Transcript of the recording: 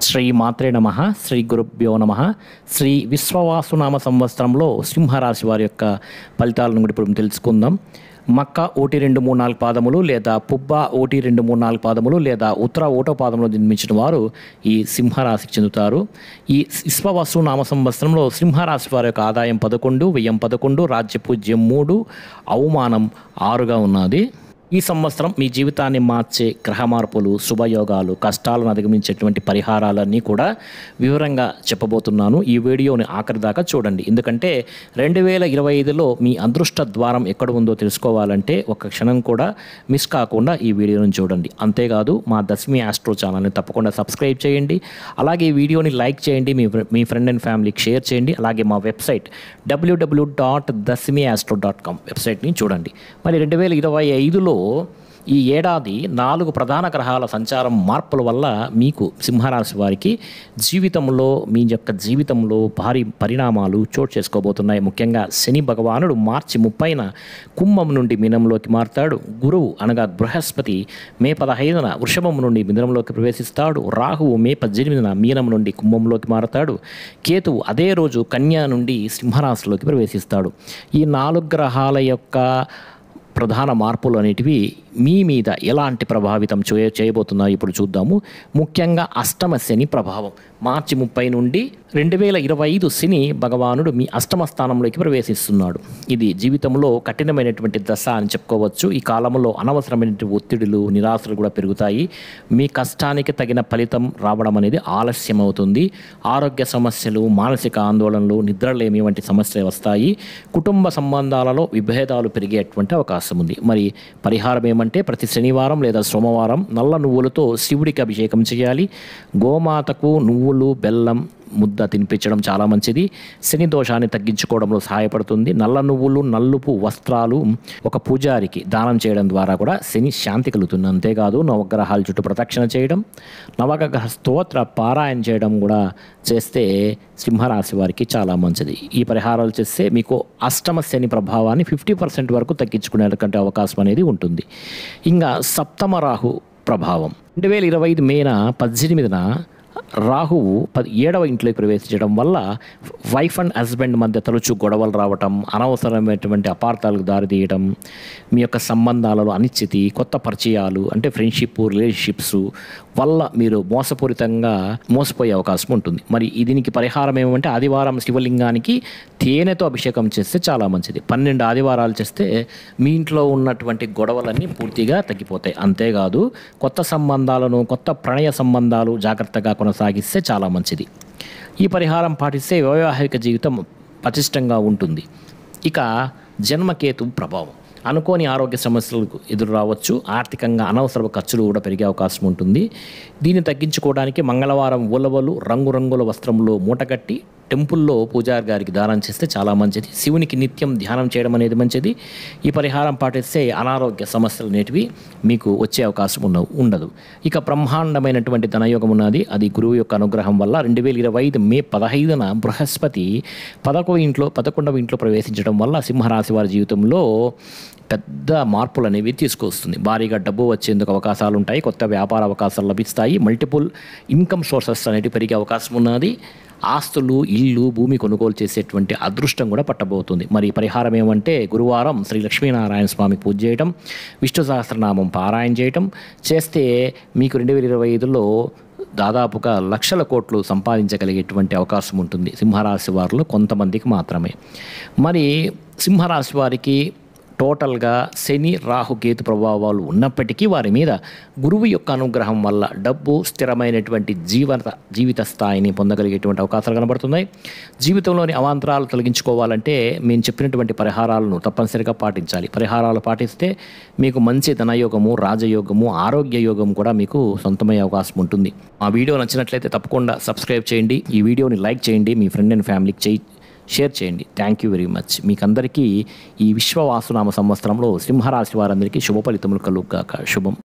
శ్రీ మాత్రే నమః శ్రీ గురుభ్యో నమః శ్రీ విశ్వవాసునామ సంవత్సరంలో సింహరాశి వారి యొక్క ఫలితాలను కూడా ఇప్పుడు తెలుసుకుందాం. మక్క 1, 2, 3, 4 పాదములు లేదా పుబ్బ 1, 2, 3, 4 పాదములు లేదా ఉత్తర 1వ పాదంలో జన్మించిన వారు ఈ సింహరాశికి చెందుతారు. ఈ విశ్వవాసునామ సంవత్సరంలో సింహరాశి వారి యొక్క ఆదాయం 11, వ్యయం 11, రాజ్యపూజ్యం 3, అవమానం 6గా ఉన్నది. ఈ సంవత్సరం మీ జీవితాన్ని మార్చే గ్రహ మార్పులు, శుభయోగాలు, కష్టాలను అధిగమించేటువంటి పరిహారాలన్నీ కూడా వివరంగా చెప్పబోతున్నాను. ఈ వీడియోని ఆఖరి దాకా చూడండి. ఎందుకంటే 2025లో మీ అదృష్ట ద్వారం ఎక్కడ ఉందో తెలుసుకోవాలంటే ఒక్క క్షణం కూడా మిస్ కాకుండా ఈ వీడియోని చూడండి. అంతేకాదు మా దశమి ఆస్ట్రో ఛానల్ని తప్పకుండా సబ్స్క్రైబ్ చేయండి. అలాగే ఈ వీడియోని లైక్ చేయండి, మీ ఫ్రెండ్ అండ్ ఫ్యామిలీకి షేర్ చేయండి. అలాగే మా వెబ్సైట్ www.dasmiastro.com వెబ్సైట్ని చూడండి. మరి 2025లో ఈ ఏడాది 4 ప్రధాన గ్రహాల సంచారం మార్పుల వల్ల మీకు సింహరాశి వారికి మీ యొక్క జీవితంలో భారీ పరిణామాలు చోటు చేసుకోబోతున్నాయి. ముఖ్యంగా శని భగవానుడు మార్చి 30న కుంభం నుండి మీనంలోకి మారుతాడు. గురువు అనగా బృహస్పతి మే 15న వృషభం నుండి మిథునంలోకి ప్రవేశిస్తాడు. రాహువు మే 18న మీనం నుండి కుంభంలోకి మారుతాడు. కేతువు అదే రోజు కన్యా నుండి సింహరాశిలోకి ప్రవేశిస్తాడు. ఈ 4 గ్రహాల యొక్క ప్రధాన మార్పులు అనేటివి మీ మీద ఎలాంటి ప్రభావితం చేయబోతున్నాయో ఇప్పుడు చూద్దాము. ముఖ్యంగా అష్టమ శని ప్రభావం మార్చి 30 నుండి 2025 శని భగవానుడు మీ అష్టమ స్థానంలోకి ప్రవేశిస్తున్నాడు. ఇది జీవితంలో కఠినమైనటువంటి దశ అని చెప్పుకోవచ్చు. ఈ కాలంలో అనవసరమైనటువంటి ఒత్తిడులు, నిరాశలు కూడా పెరుగుతాయి. మీ కష్టానికి తగిన ఫలితం రావడం అనేది ఆలస్యం అవుతుంది. ఆరోగ్య సమస్యలు, మానసిక ఆందోళనలు, నిద్రలేమి వంటి సమస్యలు వస్తాయి. కుటుంబ సంబంధాలలో విభేదాలు పెరిగేటువంటి అవకాశం ఉంది. మరి పరిహారం ఏమంటే ప్రతి శనివారం లేదా సోమవారం నల్ల నువ్వులతో శివుడికి అభిషేకం చేయాలి. గోమాతకు నువ్వులు, బెల్లం ముద్ద తినిపించడం చాలా మంచిది. శని దోషాన్ని తగ్గించుకోవడంలో సహాయపడుతుంది. నల్ల నువ్వులు, నలుపు వస్త్రాలు ఒక పూజారికి దానం చేయడం ద్వారా కూడా శని శాంతి కలుగుతుంది. అంతేకాదు నవగ్రహాల చుట్టూ ప్రదక్షిణ చేయడం, నవగ్రహ స్తోత్ర పారాయణ చేయడం కూడా చేస్తే సింహరాశి వారికి చాలా మంచిది. ఈ పరిహారాలు చేస్తే మీకు అష్టమ శని ప్రభావాన్ని 50% వరకు తగ్గించుకునేటువంటి అవకాశం అనేది ఉంటుంది. ఇంకా సప్తమ రాహు ప్రభావం 2025 మే 18న రాహువు 7వ ఇంట్లోకి ప్రవేశించడం వల్ల వైఫ్ అండ్ హస్బెండ్ మధ్య తరచూ గొడవలు రావటం, అనవసరమైనటువంటి అపార్థాలకు దారితీయడం, మీ యొక్క సంబంధాలలో అనిశ్చితి, కొత్త పరిచయాలు అంటే ఫ్రెండ్షిప్, రిలేషన్షిప్స్ వల్ల మీరు మోసపోయే అవకాశం ఉంటుంది. మరి దీనికి పరిహారం ఏమంటే ఆదివారం శివలింగానికి తేనెతో అభిషేకం చేస్తే చాలా మంచిది. 12 ఆదివారాలు చేస్తే మీ ఇంట్లో ఉన్నటువంటి గొడవలన్నీ పూర్తిగా తగ్గిపోతాయి. అంతేకాదు కొత్త సంబంధాలను, కొత్త ప్రణయ సంబంధాలు జాగ్రత్తగా కొనసాగిస్తే చాలా మంచిది. ఈ పరిహారం పాటిస్తే వైవాహిక జీవితం పటిష్టంగా ఉంటుంది. ఇక జన్మకేతు ప్రభావం అనుకోని ఆరోగ్య సమస్యలకు ఎదురు రావచ్చు. ఆర్థికంగా అనవసర ఖర్చులు కూడా పెరిగే అవకాశం ఉంటుంది. దీన్ని తగ్గించుకోవడానికి మంగళవారం ఉలవలు రంగురంగుల వస్త్రంలో మూటగట్టి టెంపుల్లో పూజారి గారికి దానం చేస్తే చాలా మంచిది. శివునికి నిత్యం ధ్యానం చేయడం అనేది మంచిది. ఈ పరిహారం పాటిస్తే అనారోగ్య సమస్యలు అనేటివి మీకు వచ్చే అవకాశం ఉండదు. ఇక బ్రహ్మాండమైనటువంటి ధనయోగం ఉన్నది. అది గురువు యొక్క అనుగ్రహం వల్ల 2025 మే 15న బృహస్పతి 11వ ఇంట్లో ప్రవేశించడం వల్ల సింహరాశి వారి జీవితంలో పెద్ద మార్పులు అనేవి తీసుకొస్తుంది. భారీగా డబ్బు వచ్చేందుకు అవకాశాలు ఉంటాయి. కొత్త వ్యాపార అవకాశాలు లభిస్తాయి. మల్టిపుల్ ఇన్కమ్ సోర్సెస్ అనేవి పెరిగే అవకాశం ఉన్నది. ఆస్తులు, ఇల్లు, భూమి కొనుగోలు చేసేటువంటి అదృష్టం కూడా పట్టబోతుంది. మరి పరిహారం ఏమంటే గురువారం శ్రీ లక్ష్మీనారాయణ స్వామి పూజ చేయడం, విష్ణు సహస్రనామం పారాయణ చేయడం చేస్తే మీకు 2025లో దాదాపుగా లక్షల కోట్లు సంపాదించగలిగేటువంటి అవకాశం ఉంటుంది. సింహరాశి వారిలో కొంతమందికి మాత్రమే. మరి సింహరాశి వారికి టోటల్గా శని, రాహు, కేతు ప్రభావాలు ఉన్నప్పటికీ వారి మీద గురువు యొక్క అనుగ్రహం వల్ల డబ్బు, స్థిరమైనటువంటి జీవిత స్థాయిని పొందగలిగేటువంటి అవకాశాలు కనబడుతున్నాయి. జీవితంలోని అవాంతరాలు తొలగించుకోవాలంటే మేము చెప్పినటువంటి పరిహారాలను తప్పనిసరిగా పాటించాలి. పరిహారాలు పాటిస్తే మీకు మంచి ధనయోగము, రాజయోగము, ఆరోగ్య యోగం కూడా మీకు సొంతమయ్యే అవకాశం ఉంటుంది. ఆ వీడియో నచ్చినట్లయితే తప్పకుండా సబ్స్క్రైబ్ చేయండి. ఈ వీడియోని లైక్ చేయండి, మీ ఫ్రెండ్ అండ్ ఫ్యామిలీకి షేర్ చేయండి. Thank you very much. మీకందరికీ ఈ విశ్వవాసునామ సంవత్సరంలో సింహరాశి వారందరికీ శుభ ఫలితములు కలుగుగాక. శుభం.